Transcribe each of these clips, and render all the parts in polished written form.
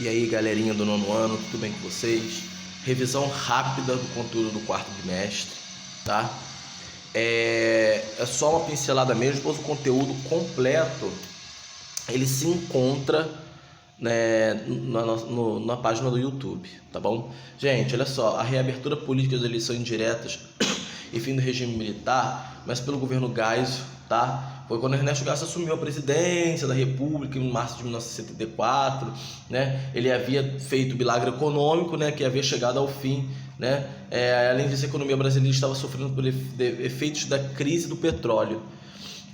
E aí, galerinha do nono ano, tudo bem com vocês? Revisão rápida do conteúdo do quarto bimestre, tá? É só uma pincelada mesmo, pois o conteúdo completo ele se encontra, né, na página do YouTube, tá bom? Gente, olha só, a reabertura política das eleições indiretas e fim do regime militar, mas pelo governo Geisel, tá? Foi quando Ernesto Geisel assumiu a presidência da República em março de 1974, né? Ele havia feito o milagre econômico, né, que havia chegado ao fim, né? Além disso, a economia brasileira estava sofrendo por efeitos da crise do petróleo.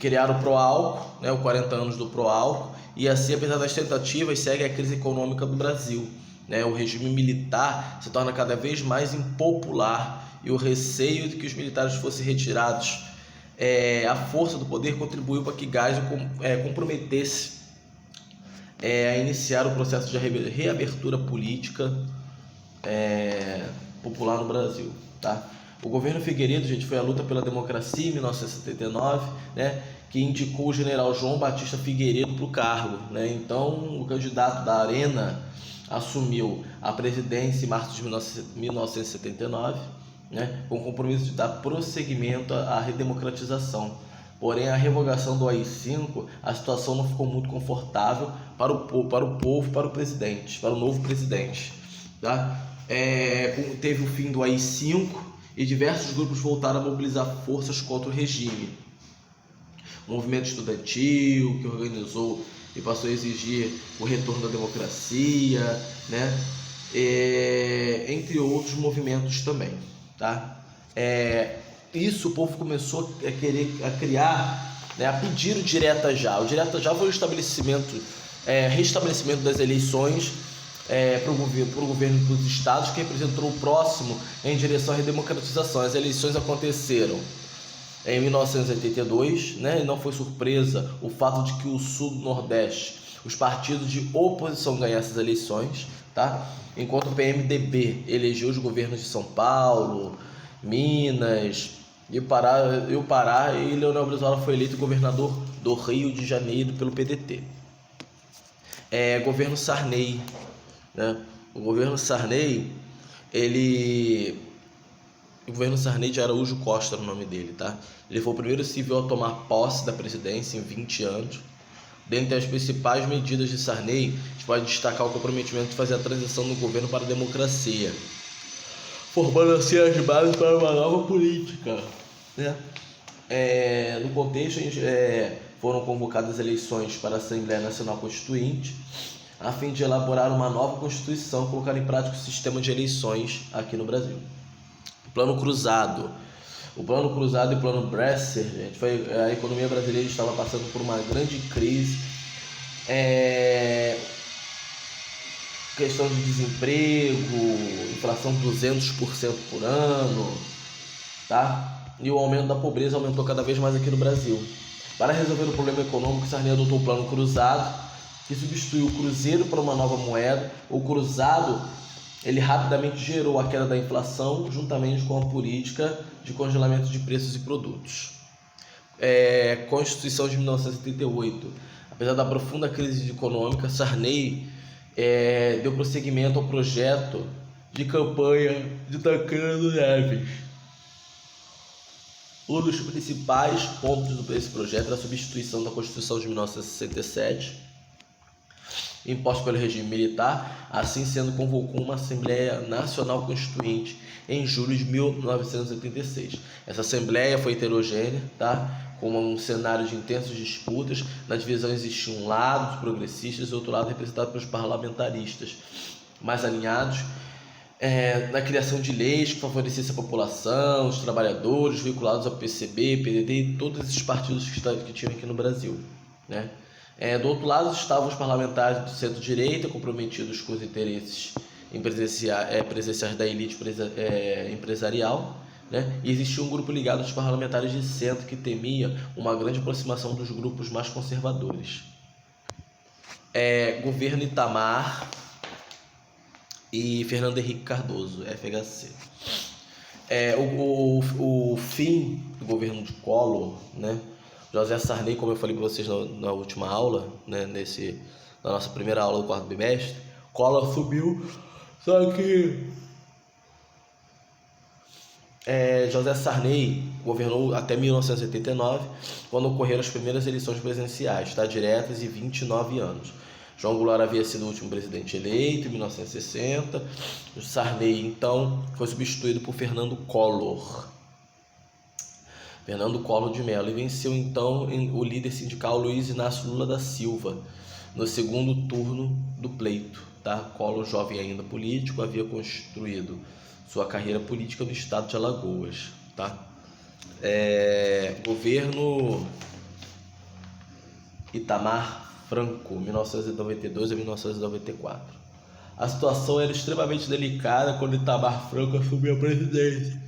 Criaram o Proálcool, né, os 40 anos do Proálcool, e assim, apesar das tentativas, segue a crise econômica do Brasil, né? O regime militar se torna cada vez mais impopular e o receio de que os militares fossem retirados a força do poder contribuiu para que Geisel comprometesse a iniciar o processo de reabertura política popular no Brasil, tá? O governo Figueiredo, gente, foi a luta pela democracia em 1979, né, que indicou o general João Batista Figueiredo para o cargo, né? Então, o candidato da Arena assumiu a presidência em março de 1979, né, com o compromisso de dar prosseguimento à redemocratização. Porém, a revogação do AI-5, a situação não ficou muito confortável para o povo, para o novo presidente, tá? Teve o fim do AI-5 e diversos grupos voltaram a mobilizar forças contra o regime. O movimento estudantil, que organizou e passou a exigir o retorno da democracia, né? Entre outros movimentos também, tá? Isso o povo começou a criar, né, a pedir o direta já. O direta já foi o restabelecimento das eleições para o governo e para os estados, que representou o próximo em direção à redemocratização. As eleições aconteceram em 1982, né? E não foi surpresa o fato de que o sul do Nordeste, os partidos de oposição ganhassem as eleições, tá? Enquanto o PMDB elegeu os governos de São Paulo, Minas e o Pará, e Leonel Brizola foi eleito governador do Rio de Janeiro pelo PDT. Governo Sarney, né? O governo Sarney, o governo Sarney de Araújo Costa era o nome dele, tá? Ele foi o primeiro civil a tomar posse da presidência em 20 anos. Dentre as principais medidas de Sarney, a gente pode destacar o comprometimento de fazer a transição do governo para a democracia, formando assim as bases para uma nova política, né? No contexto, foram convocadas eleições para a Assembleia Nacional Constituinte, a fim de elaborar uma nova Constituição e colocar em prática o sistema de eleições aqui no Brasil. Plano Cruzado. O Plano Cruzado e o Plano Bresser, gente, a economia brasileira estava passando por uma grande crise, questão de desemprego, inflação 200% por ano, tá? E o aumento da pobreza aumentou cada vez mais aqui no Brasil. Para resolver o problema econômico, Sarney adotou o Plano Cruzado, que substituiu o cruzeiro por uma nova moeda. O cruzado, ele rapidamente gerou a queda da inflação, juntamente com a política de congelamento de preços e produtos. Constituição de 1978. Apesar da profunda crise econômica, Sarney deu prosseguimento ao projeto de campanha de Tancredo Neves. Um dos principais pontos desse projeto era a substituição da Constituição de 1967, imposta pelo regime militar. Assim sendo, convocou uma Assembleia Nacional Constituinte em julho de 1986. Essa Assembleia foi heterogênea, tá? Com um cenário de intensas disputas. Na divisão existia um lado dos progressistas e outro lado representado pelos parlamentaristas mais alinhados, na criação de leis que favorecessem a população, os trabalhadores, vinculados ao PCB, PDT e todos esses partidos que tinham aqui no Brasil, né? Do outro lado estavam os parlamentares do centro-direita, comprometidos com os interesses presenciais da elite empresarial, né? E existia um grupo ligado aos parlamentares de centro que temia uma grande aproximação dos grupos mais conservadores. Governo Itamar e Fernando Henrique Cardoso, FHC. O fim do governo de Collor, né? José Sarney, como eu falei para vocês na última aula, né, na nossa primeira aula do quarto bimestre, Collor assumiu, só que José Sarney governou até 1989, quando ocorreram as primeiras eleições presidenciais, diretas, e 29 anos. João Goulart havia sido o último presidente eleito em 1960. O Sarney, então, foi substituído por Fernando Collor de Mello, e venceu, então, o líder sindical Luiz Inácio Lula da Silva, no segundo turno do pleito. Collor, jovem ainda político, havia construído sua carreira política no estado de Alagoas. Governo Itamar Franco, 1992 a 1994. A situação era extremamente delicada quando Itamar Franco assumiu a presidência.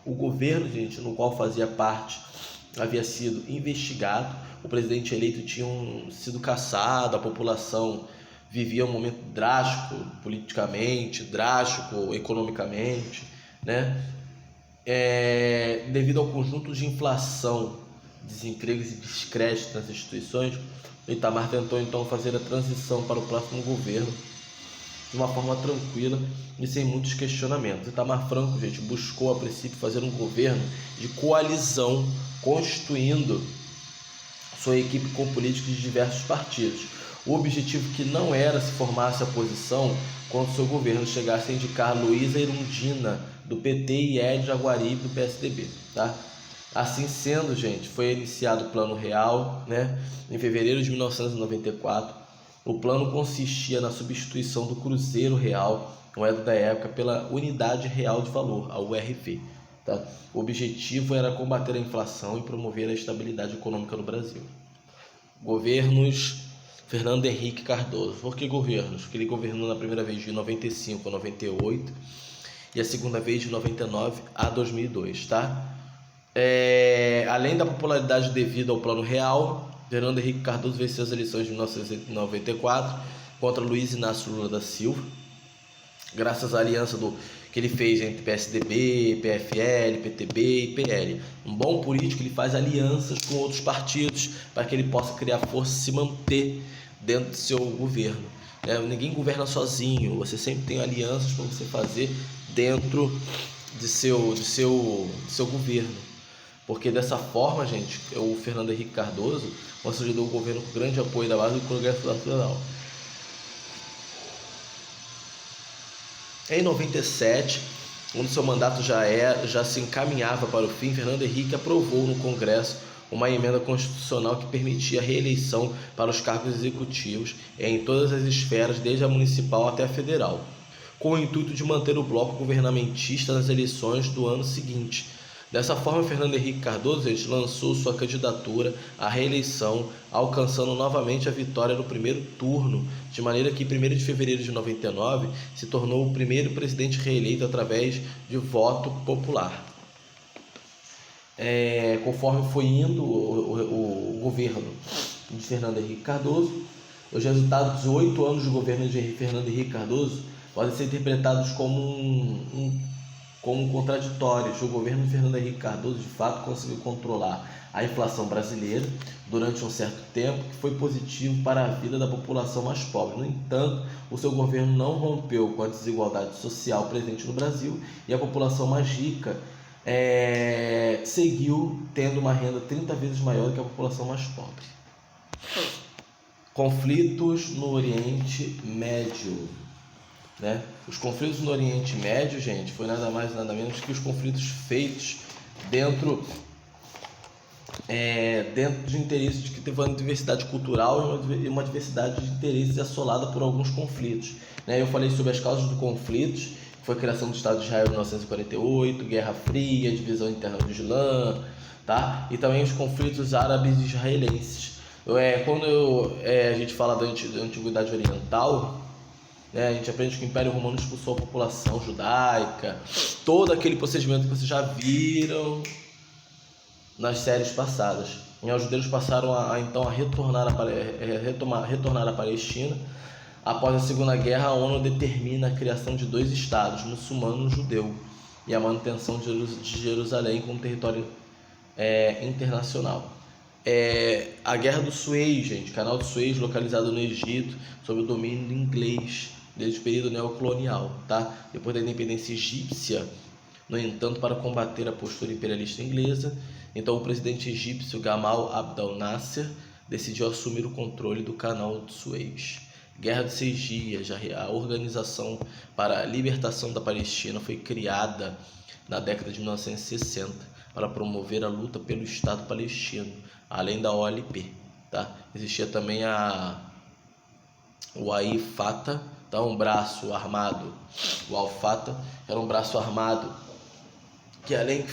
O governo, gente, no qual fazia parte, havia sido investigado. O presidente eleito tinha sido cassado, a população vivia um momento drástico politicamente, drástico economicamente, devido ao conjunto de inflação, desempregos e descrédito nas instituições. Itamar tentou então fazer a transição para o próximo governo de uma forma tranquila e sem muitos questionamentos. Itamar Franco, gente, buscou a princípio fazer um governo de coalizão, constituindo sua equipe com políticos de diversos partidos. O objetivo que não era se formasse a posição quando seu governo chegasse a indicar Luísa Erundina, do PT, e Ed Jaguaribe, do PSDB. Assim sendo, gente, foi iniciado o Plano Real, em fevereiro de 1994. O plano consistia na substituição do Cruzeiro Real, moeda da época, pela Unidade Real de Valor, a URV. O objetivo era combater a inflação e promover a estabilidade econômica no Brasil. Governos Fernando Henrique Cardoso. Por que governos? Porque ele governou na primeira vez de 95 a 98 e a segunda vez de 99 a 2002. Além da popularidade devida ao Plano Real, Fernando Henrique Cardoso venceu as eleições de 1994 contra Luiz Inácio Lula da Silva, graças à aliança que ele fez entre PSDB, PFL, PTB e PL. Um bom político, ele faz alianças com outros partidos para que ele possa criar força e se manter dentro do seu governo. Ninguém governa sozinho, você sempre tem alianças para você fazer dentro de seu governo. Porque dessa forma, gente, o Fernando Henrique Cardoso consolidou o governo com grande apoio da base do Congresso Nacional. Em 97, quando seu mandato já se encaminhava para o fim, Fernando Henrique aprovou no Congresso uma emenda constitucional que permitia a reeleição para os cargos executivos em todas as esferas, desde a municipal até a federal, com o intuito de manter o bloco governamentista nas eleições do ano seguinte. Dessa forma, Fernando Henrique Cardoso lançou sua candidatura à reeleição, alcançando novamente a vitória no primeiro turno, de maneira que, em 1º de fevereiro de 99, se tornou o primeiro presidente reeleito através de voto popular. Conforme foi indo o governo de Fernando Henrique Cardoso, os resultados dos 8 anos de governo de Fernando Henrique Cardoso podem ser interpretados como contraditórios. O governo de Fernando Henrique Cardoso, de fato, conseguiu controlar a inflação brasileira durante um certo tempo, que foi positivo para a vida da população mais pobre. No entanto, o seu governo não rompeu com a desigualdade social presente no Brasil, e a população mais rica seguiu tendo uma renda 30 vezes maior do que a população mais pobre. Conflitos no Oriente Médio. Os conflitos no Oriente Médio, gente, foi nada mais e nada menos que os conflitos feitos dentro de interesses, de que teve uma diversidade cultural e uma diversidade de interesses assolada por alguns conflitos. Eu falei sobre as causas dos conflitos, que foi a criação do Estado de Israel em 1948, Guerra Fria, divisão interna do Islã, e também os conflitos árabes e israelenses. Quando a gente fala da Antiguidade Oriental, a gente aprende que o Império Romano expulsou a população judaica, todo aquele procedimento que vocês já viram nas séries passadas. Os judeus passaram então a retornar à Palestina. Após a Segunda Guerra, a ONU determina a criação de 2 estados, muçulmano e judeu, e a manutenção de Jerusalém como território internacional. A Guerra do Suez, gente, canal do Suez localizado no Egito, sob o domínio inglês, desde o período neocolonial, tá? Depois da independência egípcia, no entanto, para combater a postura imperialista inglesa, então o presidente egípcio Gamal Abdel Nasser decidiu assumir o controle do canal do Suez. Guerra de 6 dias, a Organização para a Libertação da Palestina foi criada na década de 1960 para promover a luta pelo Estado palestino, além da OLP, tá? Existia também o Al-Fatah, tá? Um braço armado, o Al-Fatah era um braço armado que além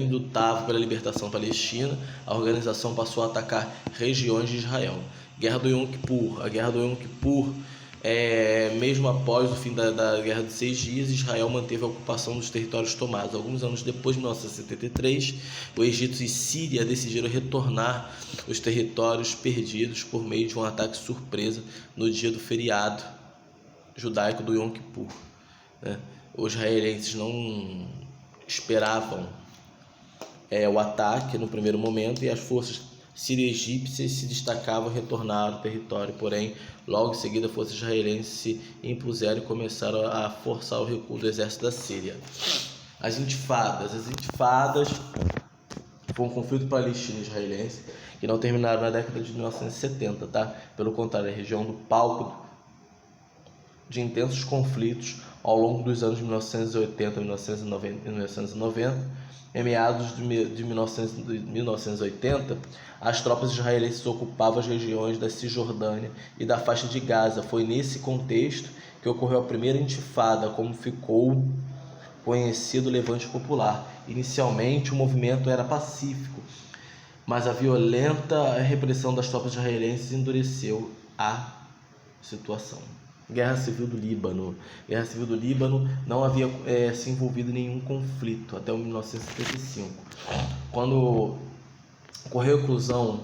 lutava pela libertação palestina, a organização passou a atacar regiões de Israel. Guerra do Yom Kippur. A Guerra do Yom Kippur, mesmo após o fim da Guerra de 6 dias, Israel manteve a ocupação dos territórios tomados. Alguns anos depois, em 1973, o Egito e Síria decidiram retornar os territórios perdidos por meio de um ataque surpresa no dia do feriado judaico do Yom Kippur, né? Os israelenses não esperavam o ataque no primeiro momento, e as forças sírio-egípcias se destacavam, retornaram ao território, porém logo em seguida forças israelenses se impuseram e começaram a forçar o recuo do exército da Síria. As intifadas foi um conflito palestino-israelense que não terminaram na década de 1970, tá? Pelo contrário, a região do palco de intensos conflitos ao longo dos anos de 1980 e 1990. Em meados de 1980, as tropas israelenses ocupavam as regiões da Cisjordânia e da faixa de Gaza. Foi nesse contexto que ocorreu a primeira intifada, como ficou conhecido o Levante Popular. Inicialmente, o movimento era pacífico, mas a violenta repressão das tropas israelenses endureceu a situação. Guerra Civil do Líbano. Guerra Civil do Líbano não havia se envolvido em nenhum conflito até 1975. Quando ocorreu a eclosão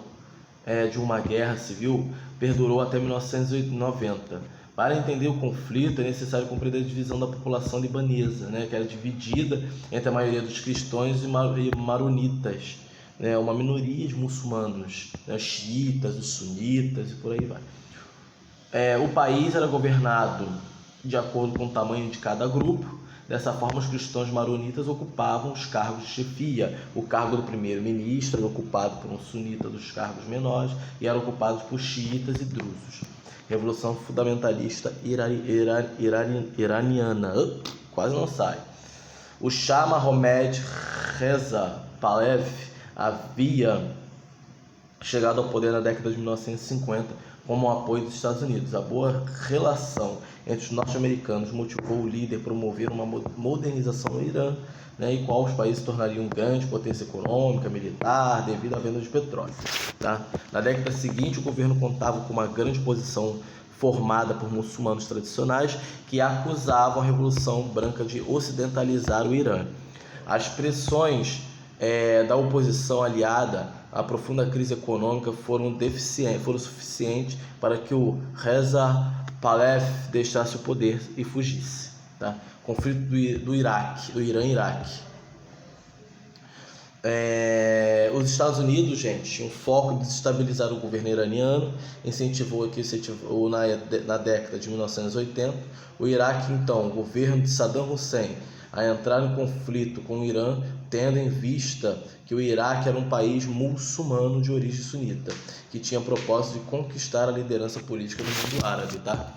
de uma guerra civil, perdurou até 1990. Para entender o conflito, é necessário compreender a divisão da população libanesa, né, que era dividida entre a maioria dos cristãos e maronitas, né, uma minoria de muçulmanos, né, xiitas, os sunitas e por aí vai. O país era governado de acordo com o tamanho de cada grupo. Dessa forma, os cristãos maronitas ocupavam os cargos de chefia. O cargo do primeiro-ministro era ocupado por um sunita dos cargos menores e era ocupado por xiitas e drusos. Revolução fundamentalista iraniana. Quase não sai. O Shah Mohammad Reza Pahlavi havia chegado ao poder na década de 1950 como o apoio dos Estados Unidos. A boa relação entre os norte-americanos motivou o líder a promover uma modernização no Irã, né, e qual os países se tornariam grande potência econômica, militar, devido à venda de petróleo. Tá? Na década seguinte, o governo contava com uma grande oposição formada por muçulmanos tradicionais que acusavam a Revolução Branca de ocidentalizar o Irã. As pressões da oposição aliada à profunda crise econômica foram suficientes para que o Reza Pahlavi deixasse o poder e fugisse. Tá? Conflito do Irã-Iraque. Os Estados Unidos, gente, tinham foco em desestabilizar o governo iraniano, incentivou na década de 1980 o Iraque, então, o governo de Saddam Hussein, a entrar em conflito com o Irã, tendo em vista que o Iraque era um país muçulmano de origem sunita, que tinha propósito de conquistar a liderança política no mundo árabe. Tá?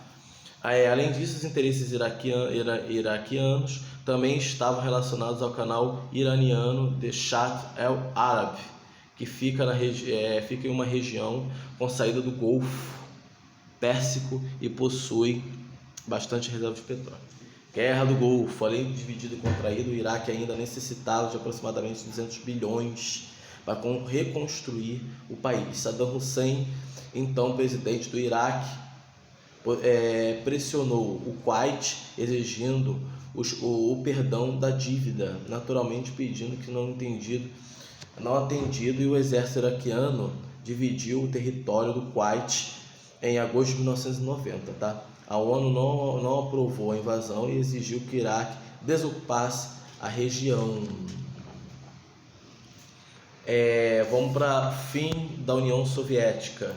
Além disso, os interesses iraquianos também estavam relacionados ao canal iraniano de Shatt el-Arab, que fica em uma região com saída do Golfo Pérsico e possui bastante reserva de petróleo. Guerra do Golfo. Além de dividido e contraído, o Iraque ainda necessitava de aproximadamente 200 bilhões para reconstruir o país. Saddam Hussein, então presidente do Iraque, pressionou o Kuwait exigindo o perdão da dívida, naturalmente pedindo que não atendido, e o exército iraquiano dividiu o território do Kuwait em agosto de 1990. Tá? A ONU não aprovou a invasão e exigiu que o Iraque desocupasse a região. Vamos para fim da União Soviética,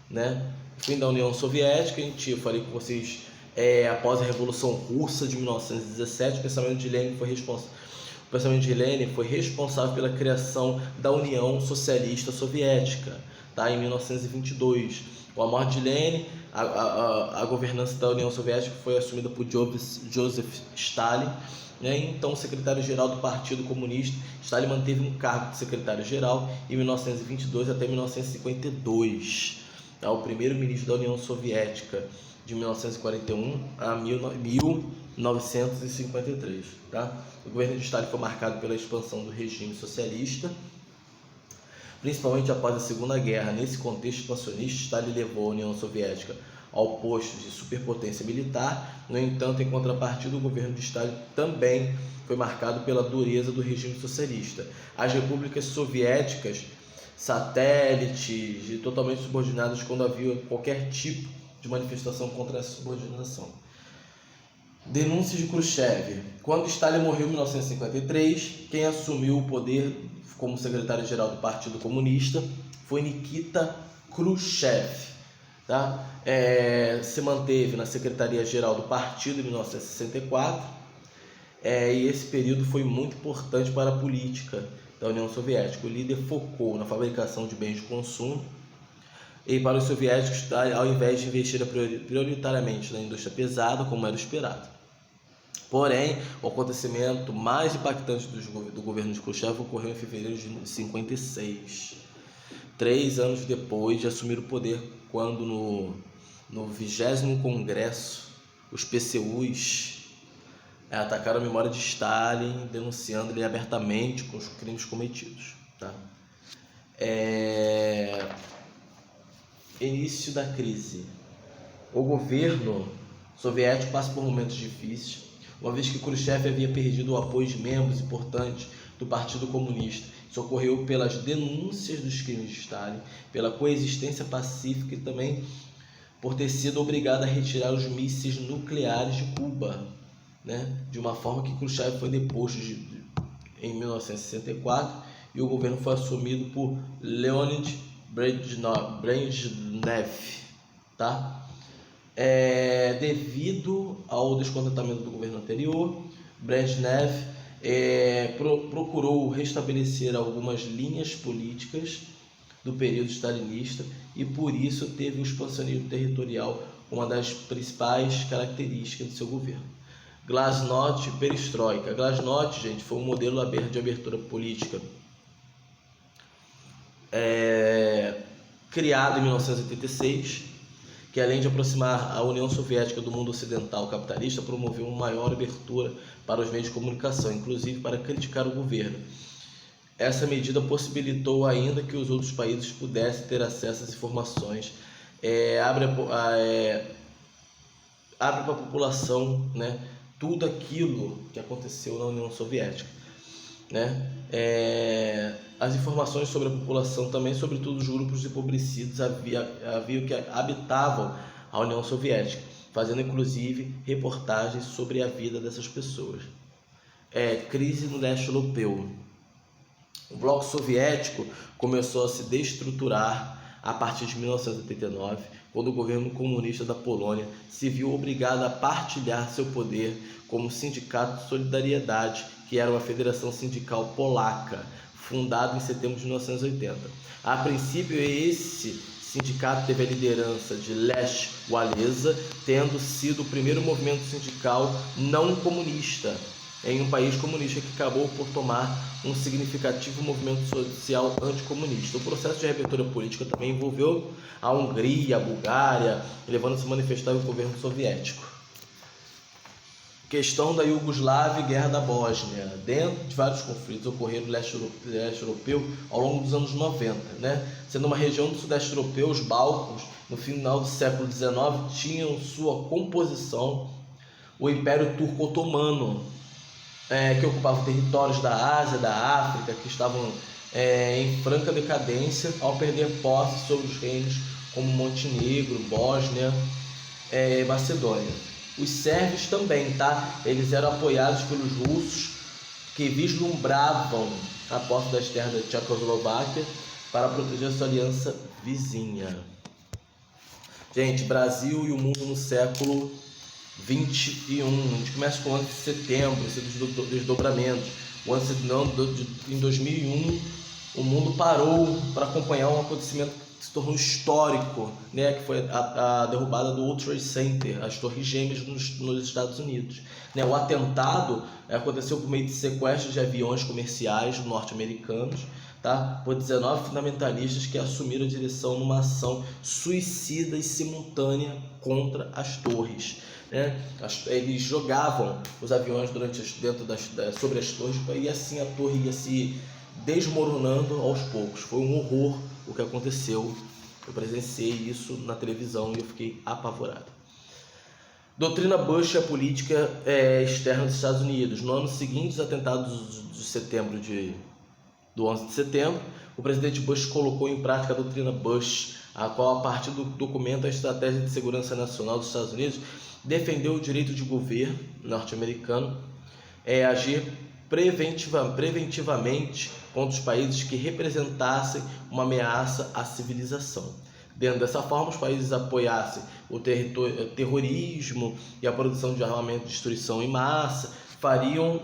né? Fim da União Soviética, eu falei com vocês, após a Revolução Russa de 1917, o pensamento de Lenin foi responsável pela criação da União Socialista Soviética, tá? Em 1922. Com a morte de Lenin, a governança da União Soviética foi assumida por Joseph Stalin, né? Então, secretário-geral do Partido Comunista. Stalin manteve um cargo de secretário-geral em 1922 até 1952. Tá? O primeiro-ministro da União Soviética de 1941 a 1953. Tá? O governo de Stalin foi marcado pela expansão do regime socialista, principalmente após a Segunda Guerra. Nesse contexto expansionista, Stalin levou a União Soviética ao posto de superpotência militar. No entanto, em contrapartida, o governo de Stalin também foi marcado pela dureza do regime socialista. As repúblicas soviéticas, satélites e totalmente subordinadas quando havia qualquer tipo de manifestação contra essa subordinação. Denúncias de Khrushchev. Quando Stalin morreu em 1953, quem assumiu o poder como secretário-geral do Partido Comunista foi Nikita Khrushchev. Tá? Se manteve na Secretaria-Geral do Partido em 1964, e esse período foi muito importante para a política da União Soviética. O líder focou na fabricação de bens de consumo, e para os soviéticos, ao invés de investir prioritariamente na indústria pesada, como era esperado. Porém, o acontecimento mais impactante do governo de Khrushchev ocorreu em fevereiro de 1956, 3 anos depois de assumir o poder, quando no 20º Congresso, os PCUs atacaram a memória de Stalin, denunciando ele abertamente com os crimes cometidos. Tá? Início da crise. O governo soviético passa por momentos difíceis, uma vez que Khrushchev havia perdido o apoio de membros importantes do Partido Comunista. Isso ocorreu pelas denúncias dos crimes de Stalin, pela coexistência pacífica e também por ter sido obrigado a retirar os mísseis nucleares de Cuba, né? De uma forma que Khrushchev foi deposto em 1964 e o governo foi assumido por Leonid Brezhnev. Tá? Devido ao descontentamento do governo anterior, Brezhnev procurou restabelecer algumas linhas políticas do período stalinista e por isso teve o expansionismo territorial como uma das principais características do seu governo. Glasnost e Perestroika. Glasnost, gente, foi um modelo de abertura política criado em 1986, que além de aproximar a União Soviética do mundo ocidental capitalista, promoveu uma maior abertura para os meios de comunicação, inclusive para criticar o governo. Essa medida possibilitou ainda que os outros países pudessem ter acesso às informações, abre para a população, né, tudo aquilo que aconteceu na União Soviética, né? As informações sobre a população também, sobretudo os grupos empobrecidos havia que habitavam a União Soviética, fazendo inclusive reportagens sobre a vida dessas pessoas. Crise no leste europeu. O bloco soviético começou a se destruturar a partir de 1989, quando o governo comunista da Polônia se viu obrigado a partilhar seu poder como Sindicato de Solidariedade, que era uma federação sindical polaca, fundado em setembro de 1980. A princípio, esse sindicato teve a liderança de Lech Walesa, tendo sido o primeiro movimento sindical não comunista em um país comunista, que acabou por tomar um significativo movimento social anticomunista. O processo de reabertura política também envolveu a Hungria, a Bulgária, levando a se manifestar o governo soviético. Questão da Iugoslávia e Guerra da Bósnia. Dentro de vários conflitos ocorreram no leste europeu ao longo dos anos 90, né? Sendo uma região do sudeste europeu, os Balcãs, no final do século XIX, tinham sua composição o Império Turco Otomano, que ocupava territórios da Ásia, da África, que estavam em franca decadência ao perder posse sobre os reinos como Montenegro, Bósnia e Macedônia. Os sérvios também, tá? Eles eram apoiados pelos russos que vislumbravam a posse das terras da Tchecoslováquia para proteger sua aliança vizinha. Gente, Brasil e o mundo no século 21. A gente começa com o 11 de setembro, esse desdobramento. Em 2001, o mundo parou para acompanhar um acontecimento que se tornou histórico, né? Que foi a derrubada do World Trade Center, as Torres Gêmeas nos Estados Unidos. Né? O atentado aconteceu por meio de sequestros de aviões comerciais norte-americanos, tá? Por 19 fundamentalistas que assumiram a direção numa ação suicida e simultânea contra as torres. Né? Eles jogavam os aviões sobre as torres, e assim a torre ia se desmoronando aos poucos. Foi um horror o que aconteceu. Eu presenciei isso na televisão e eu fiquei apavorado. Doutrina Bush e a política externa dos Estados Unidos. No ano seguinte, os atentados do 11 de setembro, o presidente Bush colocou em prática a doutrina Bush, a qual, a partir do documento A Estratégia de Segurança Nacional dos Estados Unidos, defendeu o direito de governo norte-americano agir preventivamente contra os países que representassem uma ameaça à civilização. Dentro dessa forma, os países apoiassem o terrorismo e a produção de armamento de destruição em massa fariam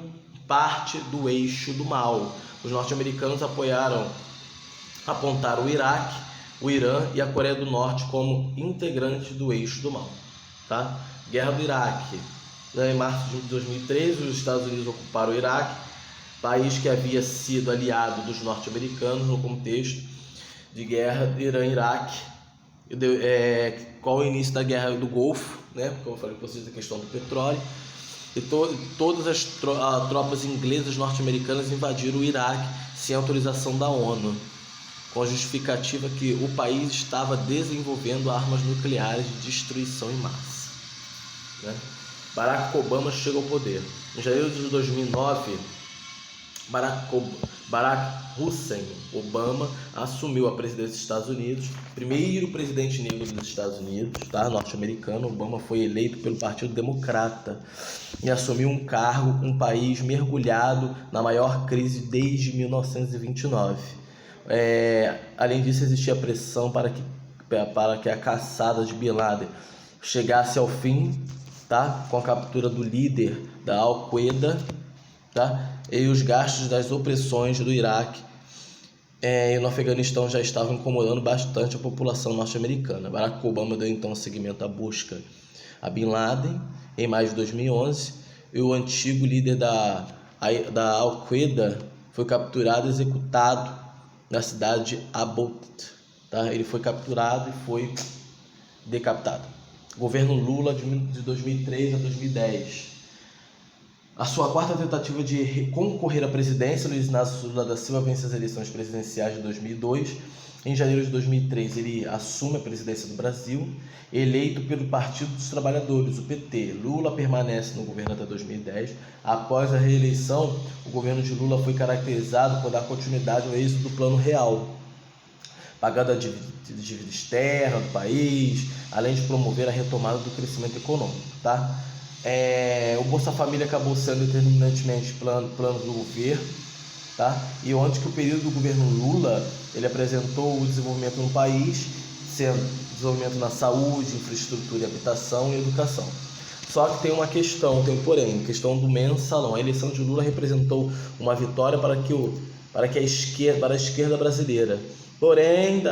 parte do eixo do mal. Os norte-americanos apontaram o Iraque, o Irã e a Coreia do Norte como integrantes do eixo do mal. Tá? Guerra do Iraque. Em março de 2013, os Estados Unidos ocuparam o Iraque, país que havia sido aliado dos norte-americanos no contexto de guerra Irã-Iraque, com o início da Guerra do Golfo, né? Como eu falei para vocês, a questão do petróleo. E todas as tropas inglesas norte-americanas invadiram o Iraque sem autorização da ONU, com a justificativa que o país estava desenvolvendo armas nucleares de destruição em massa. Né? Barack Obama chega ao poder. Em janeiro de 2009, Barack Hussein Obama assumiu a presidência dos Estados Unidos, primeiro presidente negro dos Estados Unidos, tá? Norte-americano. Obama foi eleito pelo Partido Democrata e assumiu um cargo, um país mergulhado na maior crise desde 1929. Além disso, existia pressão para que a caçada de Bin Laden chegasse ao fim, tá? Com a captura do líder da Al-Qaeda, tá? E os gastos das opressões do Iraque e no Afeganistão já estavam incomodando bastante a população norte-americana. Barack Obama deu então seguimento à busca a Bin Laden em maio de 2011, e o antigo líder da Al-Qaeda foi capturado e executado na cidade de Abbot. Tá? Ele foi capturado e foi decapitado. Governo Lula de 2003 a 2010. A sua quarta tentativa de concorrer à presidência, Luiz Inácio Lula da Silva vence as eleições presidenciais de 2002. Em janeiro de 2003, ele assume a presidência do Brasil, eleito pelo Partido dos Trabalhadores, o PT. Lula permanece no governo até 2010. Após a reeleição, o governo de Lula foi caracterizado por dar continuidade ao êxito do Plano Real, pagando a dívida externa do país, além de promover a retomada do crescimento econômico. Tá? O Bolsa Família acabou sendo determinantemente plano do governo, tá? E antes que o período do governo Lula, ele apresentou o desenvolvimento no país, sendo desenvolvimento na saúde, infraestrutura, habitação e educação. Só que tem uma questão, tem um porém, questão do mensalão. A eleição de Lula representou uma vitória para a esquerda brasileira. Porém,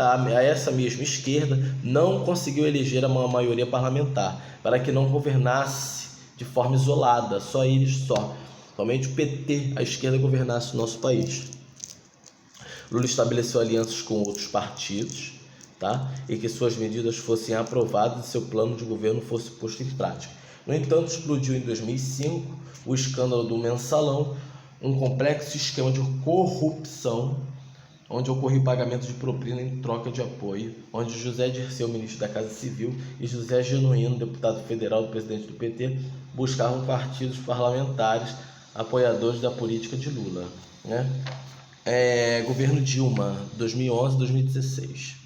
essa mesma esquerda não conseguiu eleger uma maioria parlamentar para que não governasse de forma isolada, somente o PT, a esquerda, governasse o nosso país. Lula estabeleceu alianças com outros partidos, tá? E que suas medidas fossem aprovadas e seu plano de governo fosse posto em prática. No entanto, explodiu em 2005 o escândalo do mensalão, um complexo esquema de corrupção, onde ocorreu pagamento de propina em troca de apoio, onde José Dirceu, ministro da Casa Civil, e José Genuíno, deputado federal do presidente do PT, buscavam partidos parlamentares apoiadores da política de Lula. Né? Governo Dilma, 2011-2016.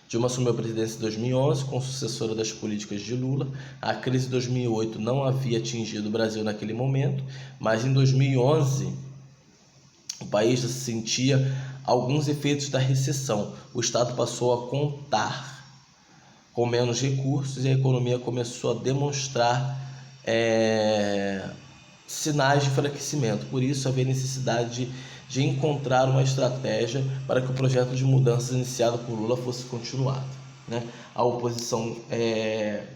Dilma assumiu a presidência em 2011 como sucessora das políticas de Lula. A crise de 2008 não havia atingido o Brasil naquele momento, mas em 2011 o país já sentia alguns efeitos da recessão. O Estado passou a contar com menos recursos e a economia começou a demonstrar sinais de enfraquecimento. Por isso, havia necessidade de encontrar uma estratégia para que o projeto de mudanças iniciado por Lula fosse continuado, né? A oposição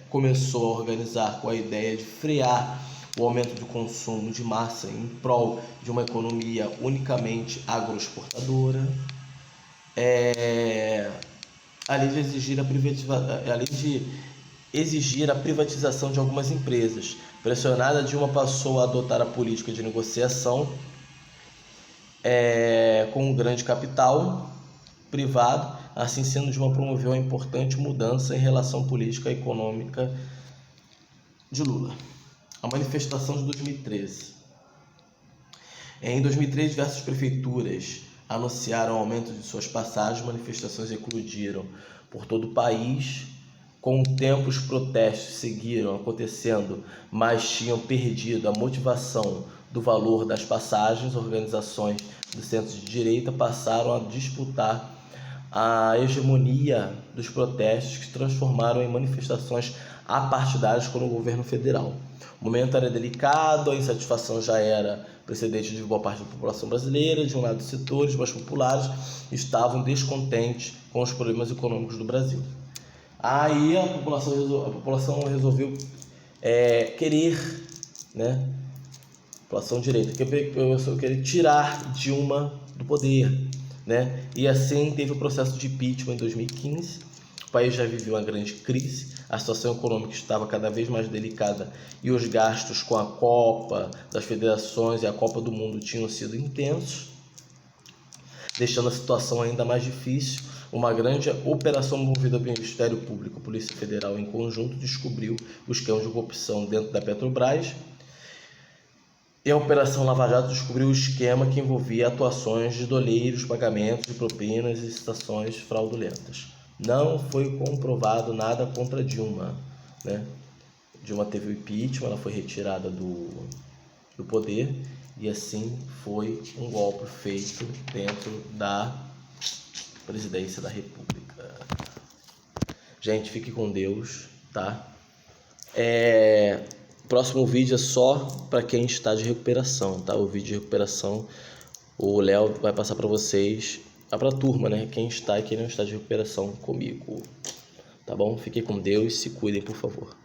começou a organizar com a ideia de frear o aumento do consumo de massa em prol de uma economia unicamente agroexportadora, além de exigir a privatização de algumas empresas. Pressionada, Dilma passou a adotar a política de negociação com o grande capital privado. Assim sendo, Dilma promoveu uma importante mudança em relação política e econômica de Lula. A manifestação de 2013. Em 2013, diversas prefeituras anunciaram o aumento de suas passagens. Manifestações eclodiram por todo o país. Com o tempo, os protestos seguiram acontecendo, mas tinham perdido a motivação do valor das passagens. Organizações do centro de direita passaram a disputar a hegemonia dos protestos, que se transformaram em manifestações apartidárias com o governo federal. O momento era delicado, a insatisfação já era precedente de boa parte da população brasileira. De um lado, setores mais populares estavam descontentes com os problemas econômicos do Brasil. Aí a população resolveu querer, né? A população direita querer tirar Dilma do poder, né? E assim teve o processo de impeachment em 2015. O país já vivia uma grande crise, a situação econômica estava cada vez mais delicada e os gastos com a Copa das Federações e a Copa do Mundo tinham sido intensos, deixando a situação ainda mais difícil. Uma grande operação movida pelo Ministério Público e Polícia Federal em conjunto descobriu o esquema de corrupção dentro da Petrobras. E a Operação Lava Jato descobriu o esquema que envolvia atuações de doleiros, pagamentos de propinas e licitações fraudulentas. Não foi comprovado nada contra Dilma, né? Dilma teve o impeachment, ela foi retirada do poder e assim foi um golpe feito dentro da presidência da República. Gente, fique com Deus, tá? Próximo vídeo é só para quem está de recuperação, tá? O vídeo de recuperação, o Léo vai passar para vocês, para a turma, né? Quem está e quem não está de recuperação comigo, tá bom? Fiquem com Deus, se cuidem, por favor.